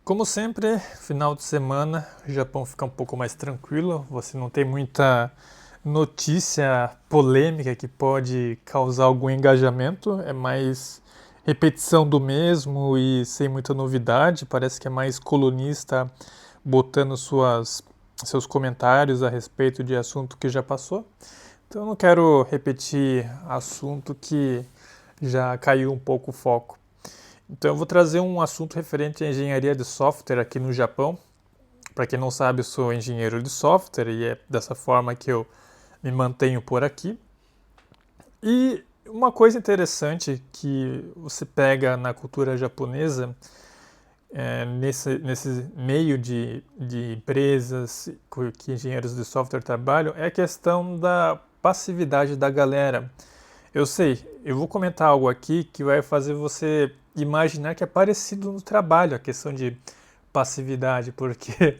Como sempre, final de semana, o Japão fica um pouco mais tranquilo, você não tem muita notícia polêmica que pode causar algum engajamento, é mais repetição do mesmo e sem muita novidade, parece que é mais colunista botando seus comentários a respeito de assunto que já passou. Então eu não quero repetir assunto que já caiu um pouco o foco. Então eu vou trazer um assunto referente à engenharia de software aqui no Japão. Para quem não sabe, eu sou engenheiro de software e é dessa forma que eu me mantenho por aqui. E uma coisa interessante que você pega na cultura japonesa, nesse meio de empresas que engenheiros de software trabalham, é a questão da passividade da galera. Eu sei, eu vou comentar algo aqui que vai fazer você imaginar que é parecido no trabalho, a questão de passividade, porque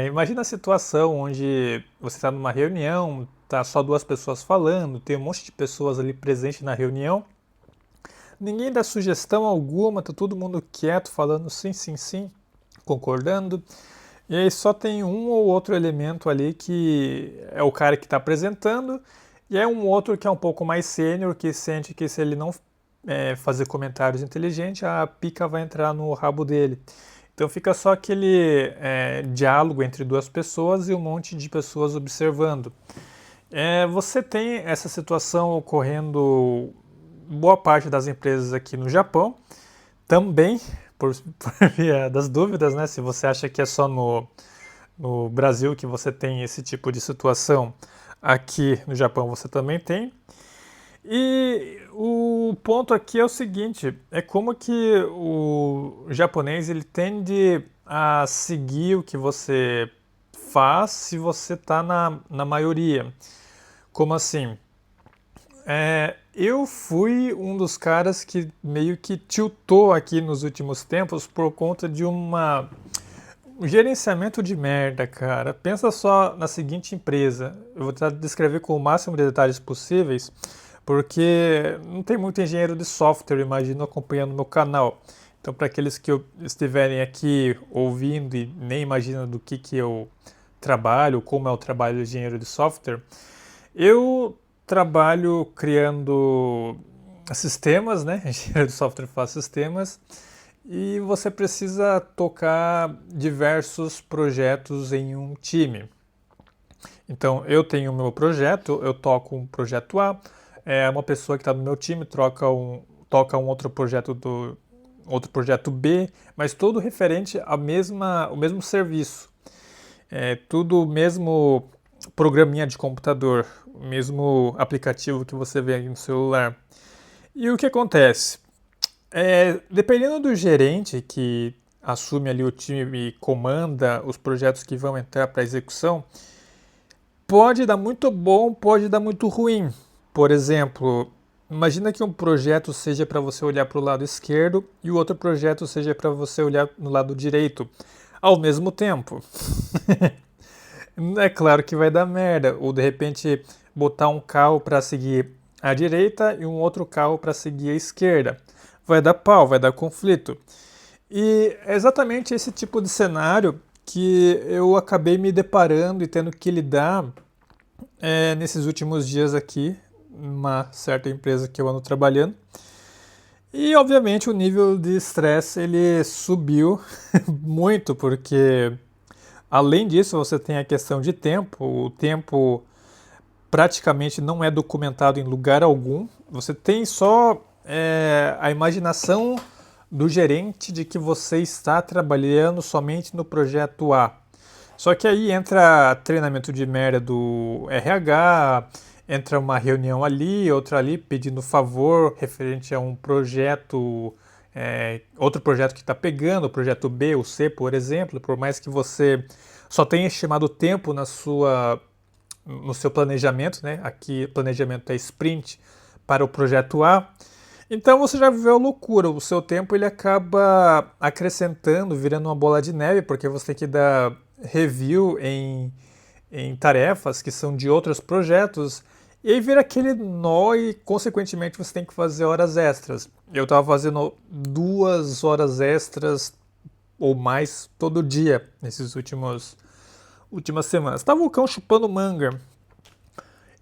imagina a situação onde você está numa reunião, tá só duas pessoas falando, tem um monte de pessoas ali presentes na reunião, ninguém dá sugestão alguma, tá todo mundo quieto, falando sim, sim, sim, concordando, e aí só tem um ou outro elemento ali que é o cara que está apresentando, e é um outro que é um pouco mais sênior, que sente que se ele não fazer comentários inteligentes, a pica vai entrar no rabo dele. Então fica só aquele diálogo entre duas pessoas e um monte de pessoas observando. Você tem essa situação ocorrendo boa parte das empresas aqui no Japão, também por via das dúvidas, né? Se você acha que é só no Brasil que você tem esse tipo de situação, aqui no Japão você também tem. E o ponto aqui é o seguinte, é como que o japonês ele tende a seguir o que você faz se você está na maioria. Como assim? Eu fui um dos caras que meio que tiltou aqui nos últimos tempos por conta de um gerenciamento de merda, cara. Pensa só na seguinte empresa. Eu vou tentar descrever com o máximo de detalhes possíveis, porque não tem muito engenheiro de software, imagino, acompanhando meu canal. Então, para aqueles que estiverem aqui ouvindo e nem imaginam do que eu trabalho, como é o trabalho de engenheiro de software, eu trabalho criando sistemas, né? Engenheiro de software faz sistemas e você precisa tocar diversos projetos em um time. Então, eu tenho o meu projeto, eu toco um projeto A, uma pessoa que está no meu time toca um outro projeto B, mas tudo referente ao mesmo serviço. Tudo o mesmo programinha de computador, o mesmo aplicativo que você vê aí no celular. E o que acontece? Dependendo do gerente que assume ali o time e comanda os projetos que vão entrar para execução, pode dar muito bom, pode dar muito ruim. Por exemplo, imagina que um projeto seja para você olhar para o lado esquerdo e o outro projeto seja para você olhar no lado direito ao mesmo tempo. É claro que vai dar merda. Ou de repente botar um carro para seguir à direita e um outro carro para seguir à esquerda. Vai dar pau, vai dar conflito. E é exatamente esse tipo de cenário que eu acabei me deparando e tendo que lidar nesses últimos dias aqui, numa certa empresa que eu ando trabalhando. E obviamente o nível de estresse ele subiu muito, porque além disso você tem a questão de tempo, o tempo praticamente não é documentado em lugar algum, você tem só a imaginação do gerente de que você está trabalhando somente no projeto A. Só que aí entra treinamento de merda do RH, entra uma reunião ali, outra ali, pedindo favor referente a um projeto, outro projeto que está pegando, o projeto B ou C, por exemplo, por mais que você só tenha estimado tempo no seu planejamento, né? Aqui planejamento é sprint para o projeto A. Então você já viveu a loucura, o seu tempo ele acaba acrescentando, virando uma bola de neve, porque você tem que dar review em tarefas que são de outros projetos, e aí vira aquele nó e, consequentemente, você tem que fazer horas extras. Eu estava fazendo 2 horas extras ou mais todo dia nesses últimas semanas. Tava o cão chupando manga.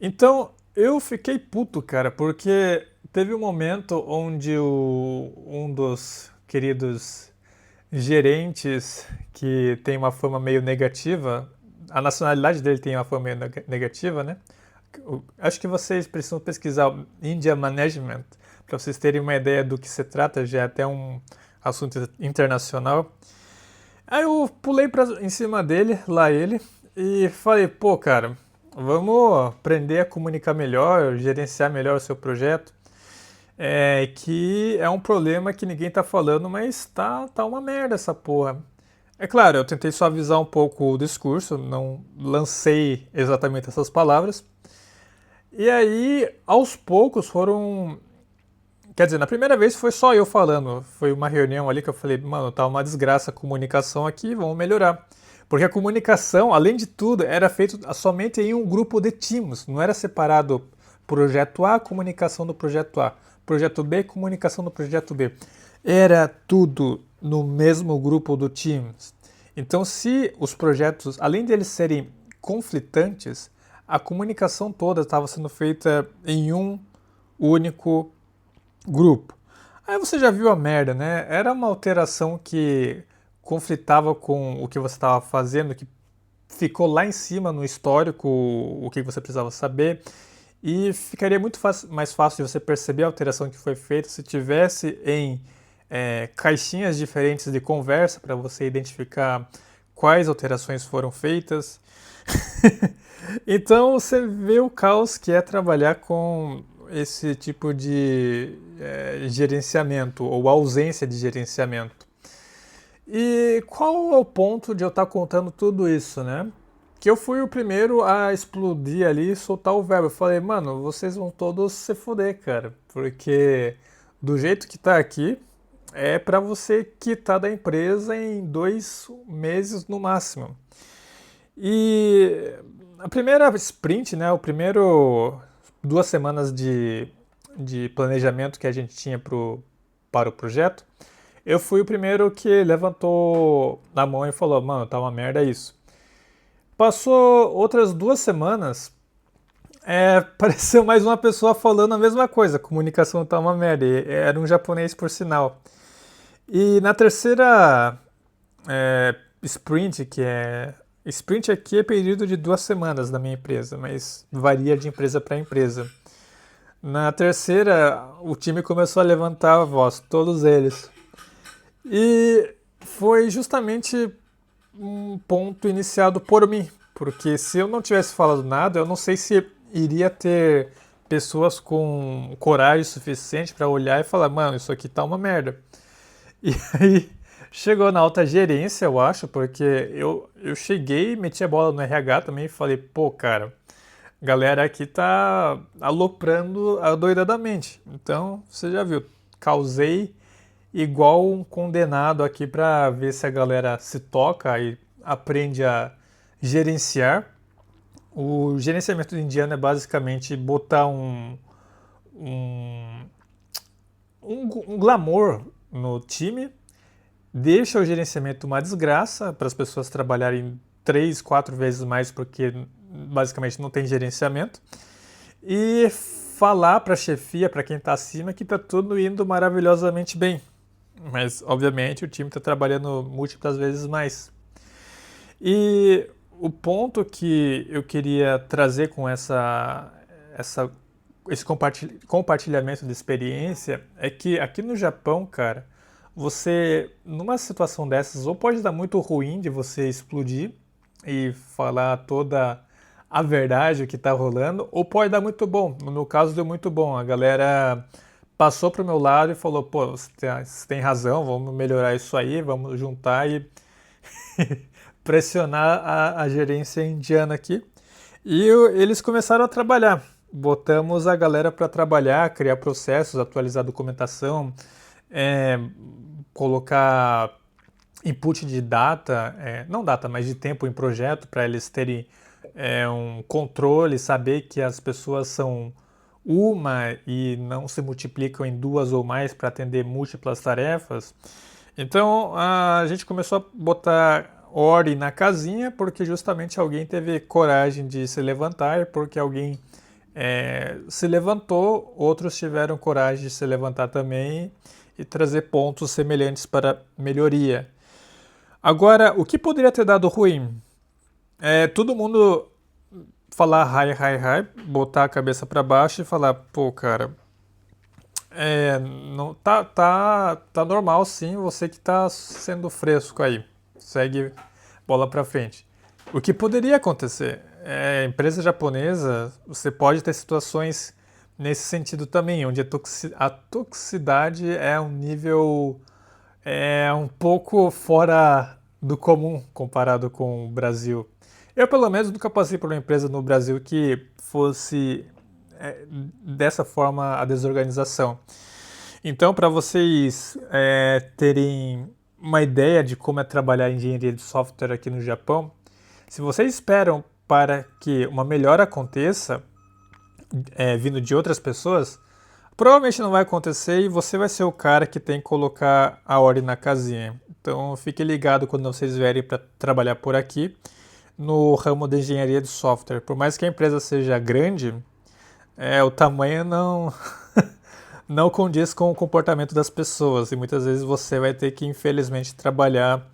Então eu fiquei puto, cara, porque teve um momento onde um dos queridos gerentes que tem uma fama meio negativa, a nacionalidade dele tem uma fama meio negativa, né? Acho que vocês precisam pesquisar India Management para vocês terem uma ideia do que se trata, já é até um assunto internacional. Aí eu pulei em cima dele, lá ele, e falei, pô, cara, vamos aprender a comunicar melhor, gerenciar melhor o seu projeto. Que é um problema que ninguém tá falando, mas tá uma merda essa porra. É claro, eu tentei suavizar um pouco o discurso, não lancei exatamente essas palavras. E aí, aos poucos foram. Quer dizer, na primeira vez foi só eu falando. Foi uma reunião ali que eu falei, mano, tá uma desgraça a comunicação aqui, vamos melhorar. Porque a comunicação, além de tudo, era feita somente em um grupo de times. Não era separado projeto A, comunicação do projeto A. Projeto B, comunicação do projeto B. Era tudo no mesmo grupo do Teams. Então, se os projetos, além de eles serem conflitantes, a comunicação toda estava sendo feita em um único grupo. Aí você já viu a merda, né? Era uma alteração que conflitava com o que você estava fazendo, que ficou lá em cima no histórico, o que você precisava saber. E ficaria muito mais fácil de você perceber a alteração que foi feita se tivesse em caixinhas diferentes de conversa para você identificar quais alterações foram feitas. Então você vê o caos que é trabalhar com esse tipo de gerenciamento ou ausência de gerenciamento. E qual é o ponto de eu estar contando tudo isso, né? Que eu fui o primeiro a explodir ali e soltar o verbo. Eu falei, mano, vocês vão todos se foder, cara. Porque do jeito que tá aqui, é para você quitar da empresa em 2 meses no máximo. E a primeira sprint, né, o primeiro 2 semanas de planejamento que a gente tinha para o projeto, eu fui o primeiro que levantou a mão e falou, mano, tá uma merda isso. Passou outras 2 semanas, apareceu mais uma pessoa falando a mesma coisa, a comunicação tá uma merda, era um japonês por sinal. E na terceira sprint, sprint aqui é período de 2 semanas na minha empresa, mas varia de empresa para empresa. Na terceira, o time começou a levantar a voz, todos eles. E foi justamente um ponto iniciado por mim, porque se eu não tivesse falado nada, eu não sei se iria ter pessoas com coragem suficiente para olhar e falar, mano, isso aqui tá uma merda. E aí chegou na alta gerência, eu acho, porque eu cheguei, meti a bola no RH também e falei, pô, cara, a galera aqui tá aloprando adoidadamente. Então, você já viu, causei igual um condenado aqui para ver se a galera se toca e aprende a gerenciar. O gerenciamento indiano é basicamente botar um glamour no time, deixa o gerenciamento uma desgraça para as pessoas trabalharem 3, 4 vezes mais porque basicamente não tem gerenciamento, e falar para a chefia, para quem está acima, que está tudo indo maravilhosamente bem. Mas, obviamente, o time está trabalhando múltiplas vezes mais. E o ponto que eu queria trazer com esse compartilhamento de experiência é que aqui no Japão, cara, você, numa situação dessas, ou pode dar muito ruim de você explodir e falar toda a verdade, o que está rolando, ou pode dar muito bom. No meu caso, deu muito bom. A galera passou pro meu lado e falou, pô, você tem razão, vamos melhorar isso aí, vamos juntar e pressionar a gerência indiana aqui. E eles começaram a trabalhar. Botamos a galera para trabalhar, criar processos, atualizar a documentação, colocar input de data, não data, mas de tempo em projeto, para eles terem um controle, saber que as pessoas são uma e não se multiplicam em 2 ou mais para atender múltiplas tarefas. Então a gente começou a botar ordem na casinha porque justamente alguém teve coragem de se levantar, porque alguém se levantou, outros tiveram coragem de se levantar também e trazer pontos semelhantes para melhoria. Agora, o que poderia ter dado ruim? Todo mundo falar hi, botar a cabeça para baixo e falar, pô, cara, não tá normal sim, você que tá sendo fresco aí. Segue bola para frente. O que poderia acontecer? Empresa japonesa, você pode ter situações nesse sentido também, onde a toxicidade é um nível um pouco fora do comum comparado com o Brasil. Eu, pelo menos, nunca passei por uma empresa no Brasil que fosse dessa forma a desorganização. Então, para vocês terem uma ideia de como é trabalhar a engenharia de software aqui no Japão, se vocês esperam para que uma melhora aconteça, vindo de outras pessoas, provavelmente não vai acontecer e você vai ser o cara que tem que colocar a ordem na casinha. Então fique ligado quando vocês vierem para trabalhar por aqui no ramo de engenharia de software. Por mais que a empresa seja grande, o tamanho não não condiz com o comportamento das pessoas e muitas vezes você vai ter que infelizmente trabalhar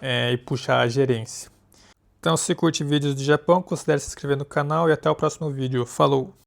e puxar a gerência. Então se curte vídeos do Japão, considere se inscrever no canal e até o próximo vídeo. Falou!